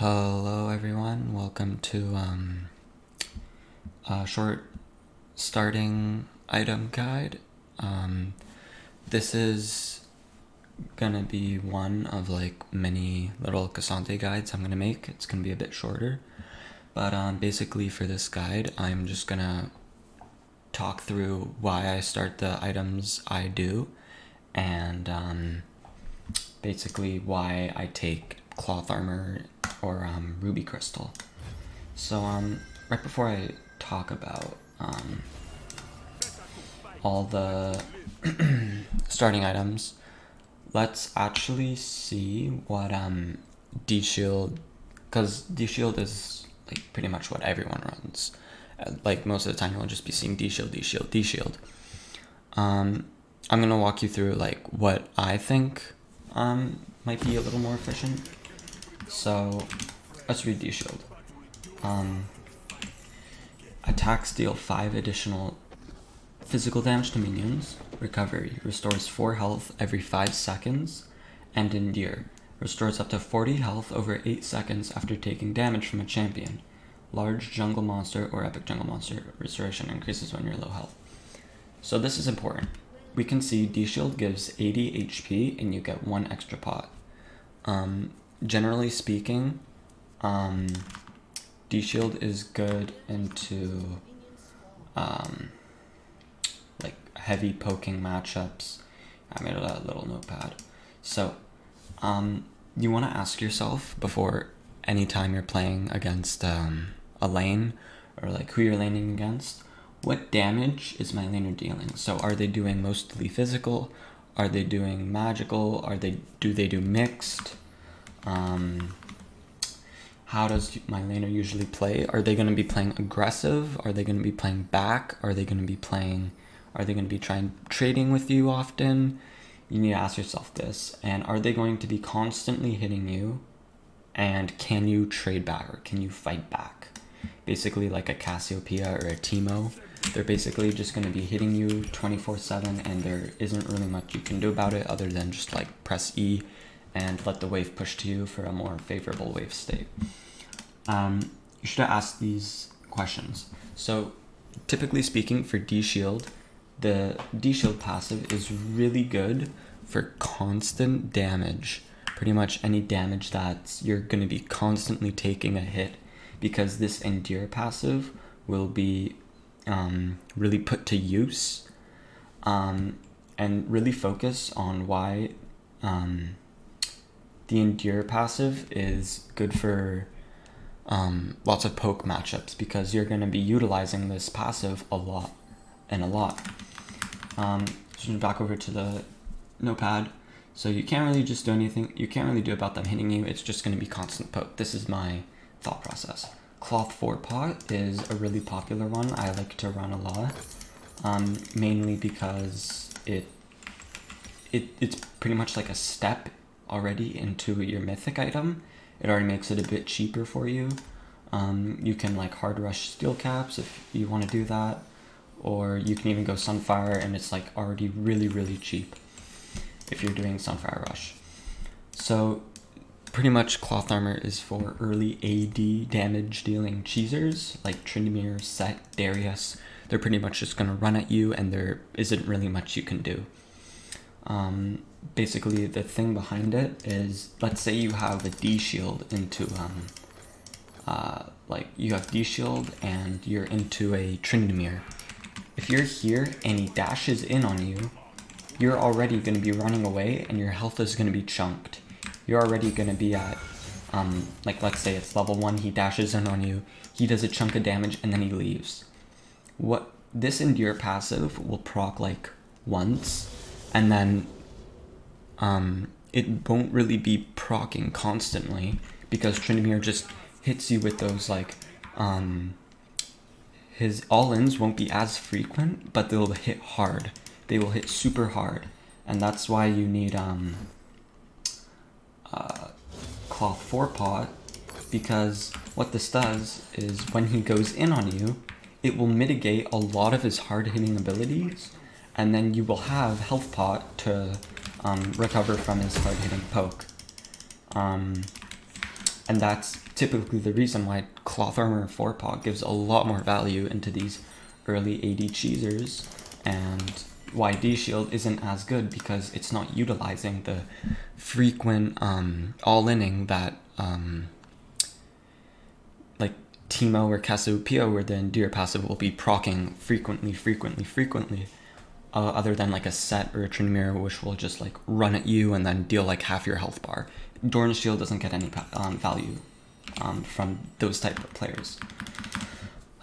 Hello everyone, welcome to a short starting item guide. This is gonna be one of like many little Cassante guides I'm gonna make. It's gonna be a bit shorter, but basically for this guide I'm just gonna talk through why I start the items I do, and basically why I take cloth armor or ruby crystal. So right before I talk about all the starting items, let's actually see what D shield, because D shield is like pretty much what everyone runs. Like most of the time you'll just be seeing D shield, D shield, D shield. I'm gonna walk you through like what I think might be a little more efficient. So let's read D shield. Attacks deal 5 additional physical damage to minions. Recovery restores 4 health every 5 seconds. And Endure restores up to 40 health over 8 seconds after taking damage from a champion. Large jungle monster or epic jungle monster restoration increases when you're low health. So this is important. We can see D shield gives 80 HP and you get 1 extra pot. Generally speaking, D shield is good into like heavy poking matchups. I made a little notepad. So you want to ask yourself before any time you're playing against a lane or like who you're laning against, what damage is my laner dealing? So are they doing mostly physical? Are they doing magical? Do they do mixed? How does my laner usually play? Are they going to be playing aggressive? Are they going to be playing back? Are they going to be trading with you often? You need to ask yourself this. And are they going to be constantly hitting you? And can you trade back or can you fight back? Basically like a Cassiopeia or a Teemo. They're basically just going to be hitting you 24/7 and there isn't really much you can do about it other than just like press E and let the wave push to you for a more favorable wave state. You should ask these questions. So typically speaking for D shield, the D shield passive is really good for constant damage. Pretty much any damage that you're going to be constantly taking a hit, because this Endure passive will be really put to use and really focus on why the Endure passive is good for lots of poke matchups, because you're going to be utilizing this passive a lot. Switching back over to the notepad. So you can't really just do anything. You can't really do about them hitting you. It's just going to be constant poke. This is my thought process. Cloth 4 pot is a really popular one. I like to run a lot, mainly because it's pretty much like a step already into your mythic item. It already makes it a bit cheaper for you. You can like hard rush steel caps if you want to do that, or you can even go Sunfire and it's like already really cheap if you're doing Sunfire Rush. So pretty much cloth armor is for early AD damage dealing cheesers like Tryndamere, Set, Darius. They're pretty much just going to run at you and there isn't really much you can do. Basically the thing behind it is, let's say you have a D shield into like you have D shield and you're into a Tryndamere. If you're here and he dashes in on you, you're already going to be running away and your health is going to be chunked. You're already going to be at like let's say it's level 1, he dashes in on you, he does a chunk of damage and then he leaves. What this Endure passive will proc like once, and then it won't really be proccing constantly, because Tryndamere just hits you with those like his all-ins won't be as frequent, but they'll hit hard. They will hit super hard, and that's why you need cloth 4 pot, because what this does is when he goes in on you, it will mitigate a lot of his hard hitting abilities, and then you will have health pot to recover from his hard hitting poke. And that's typically the reason why Cloth Armor 4-pot gives a lot more value into these early AD cheesers, and why D-Shield isn't as good, because it's not utilizing the frequent all-inning that like Teemo or Cassiopeia, where the Endear passive will be proccing frequently, other than like a Set or a Trinamir, which will just like run at you and then deal like half your health bar. Doran's Shield doesn't get any value from those type of players.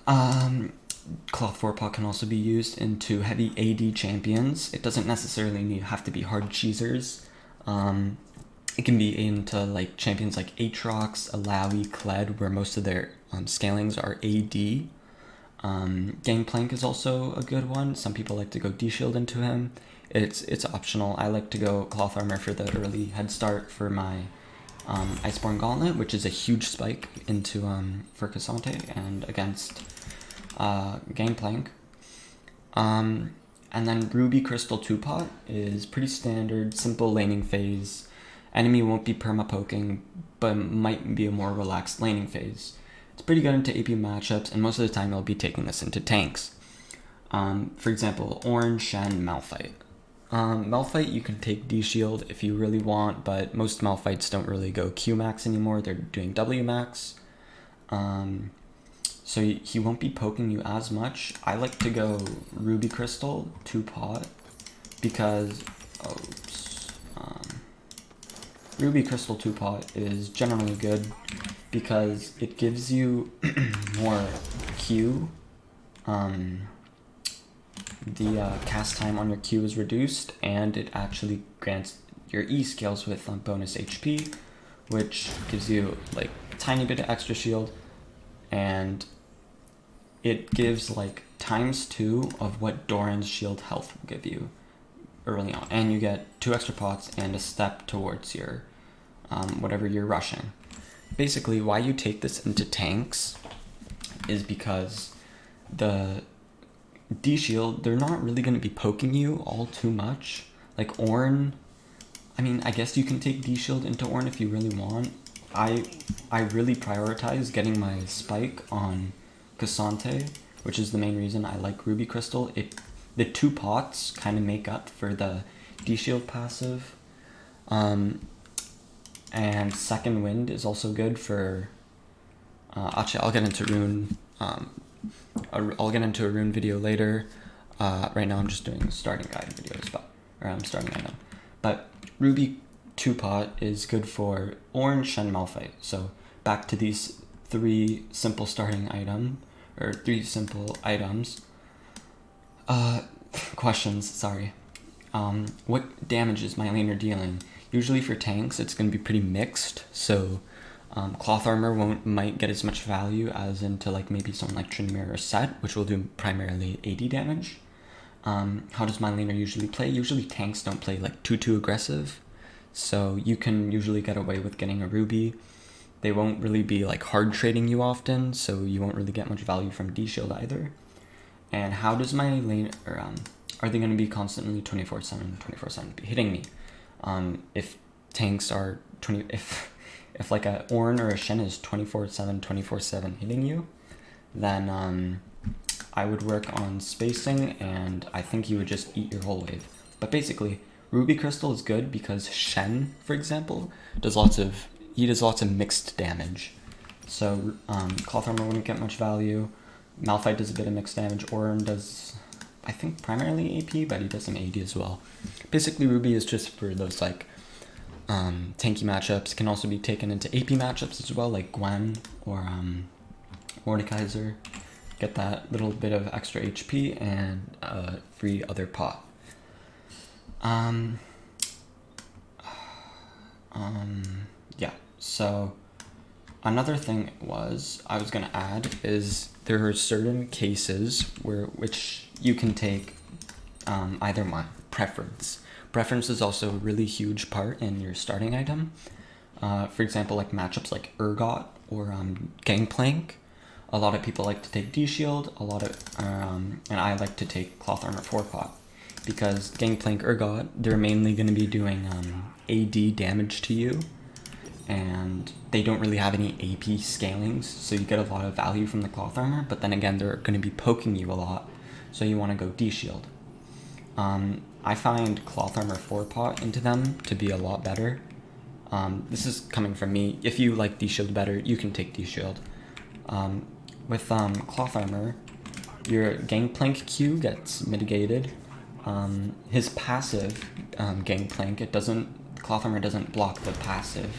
Cloth 4-pot can also be used into heavy AD champions. It doesn't necessarily have to be hard cheesers. It can be into like champions like Aatrox, Alawi, Kled, where most of their scalings are AD. Gangplank is also a good one. Some people like to go D-Shield into him. It's optional. I like to go Cloth Armor for the early head start for my Iceborne Gauntlet, which is a huge spike into for Cassante and against Gangplank. And then Ruby Crystal 2-pot is pretty standard, simple laning phase. Enemy won't be perma-poking, but might be a more relaxed laning phase. It's pretty good into AP matchups, and most of the time you'll be taking this into tanks. For example, Orange, Shen, Malphite. Malphite you can take D-Shield if you really want, but most Malphites don't really go Q-Max anymore, they're doing W-Max. So he won't be poking you as much. I like to go Ruby Crystal 2-pot because Ruby Crystal 2-pot is generally good because it gives you more Q. The cast time on your Q is reduced, and it actually grants your E skills with bonus HP, which gives you like a tiny bit of extra shield, and it gives like ×2 of what Doran's shield health will give you early on, and you get 2 extra pots and a step towards your whatever you're rushing. Basically, why you take this into tanks is because the D-Shield, they're not really going to be poking you all too much. Like Ornn, I mean, I guess you can take D-Shield into Ornn if you really want. I really prioritize getting my spike on Cassante, which is the main reason I like Ruby Crystal. The 2 pots kind of make up for the D-Shield passive. And Second Wind is also good for... actually, I'll get into Rune. I'll get into a Rune video later. Right now I'm just doing starting guide videos, I'm starting item. But Ruby 2-pot is good for Orange, Shen, Malphite. So back to these 3 simple starting items. Questions, sorry. What damage is my laner dealing? Usually for tanks, it's going to be pretty mixed. So Cloth Armor might get as much value as into like maybe someone like Trinamir or Set, which will do primarily AD damage. How does my laner usually play? Usually tanks don't play like too aggressive, so you can usually get away with getting a Ruby. They won't really be like hard trading you often, so you won't really get much value from D-Shield either. And how does my lane, are they going to be constantly 24/7 hitting me? If tanks are if like a Ornn or a Shen is 24/7 hitting you, then I would work on spacing, and I think you would just eat your whole wave. But basically, Ruby Crystal is good because Shen, for example, does lots of mixed damage. So Cloth Armor wouldn't get much value. Malphite does a bit of mixed damage. Ornn does, I think, primarily AP, but he does some AD as well. Basically, Ruby is just for those like tanky matchups. Can also be taken into AP matchups as well, like Gwen or Mordekaiser. Get that little bit of extra HP and free other pot. Yeah, so another thing I was gonna add is there are certain cases which you can take either one. Preference. Preference is also a really huge part in your starting item. For example, like matchups like Urgot or Gangplank. A lot of people like to take D-Shield, and I like to take Cloth Armor 4-pot. Because Gangplank, Urgot, they're mainly going to be doing AD damage to you. and they don't really have any AP scalings, so you get a lot of value from the cloth armor, but then again, they're going to be poking you a lot, so you want to go D-shield. I find cloth armor 4-pot into them to be a lot better. This is coming from me. If you like D-shield better, you can take D-shield. With cloth armor, your gangplank Q gets mitigated. His passive gangplank, cloth armor doesn't block the passive,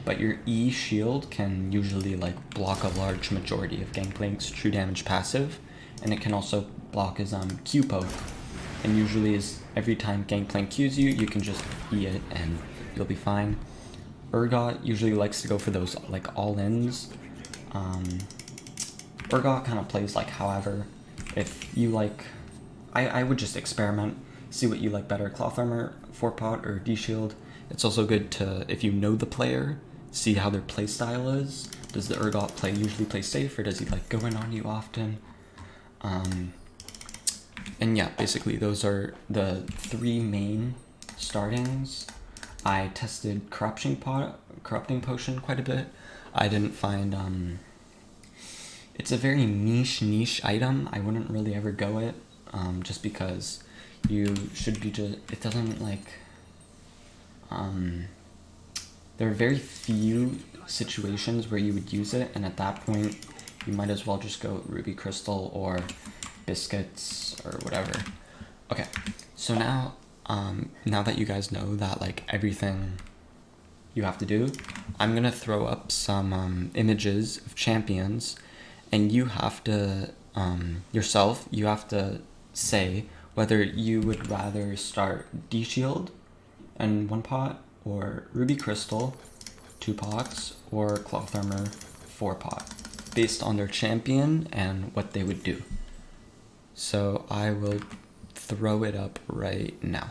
but your E shield can usually like block a large majority of Gangplank's true damage passive, and it can also block his Q poke. And usually is every time Gangplank Qs you, you can just E it and you'll be fine. Urgot usually likes to go for those like all-ins. Urgot kind of plays like however. If you like, I would just experiment, see what you like better, cloth armor, 4-pot, or D-shield. It's also good to, if you know the player, see how their playstyle is. Does the Urgot usually play safe, or does he like go in on you often? And yeah, basically those are the 3 main startings. I tested Corrupting Potion quite a bit. I didn't find, it's a very niche item. I wouldn't really ever go it, just because you should be it doesn't like, there are very few situations where you would use it, and at that point, you might as well just go Ruby Crystal or Biscuits or whatever. Okay, so now that you guys know that like everything you have to do, I'm gonna throw up some images of champions, and you have to you have to say whether you would rather start D-shield in 1-pot, or Ruby Crystal 2 pots, or cloth armor 4-pot, based on their champion and what they would do. So I will throw it up right now.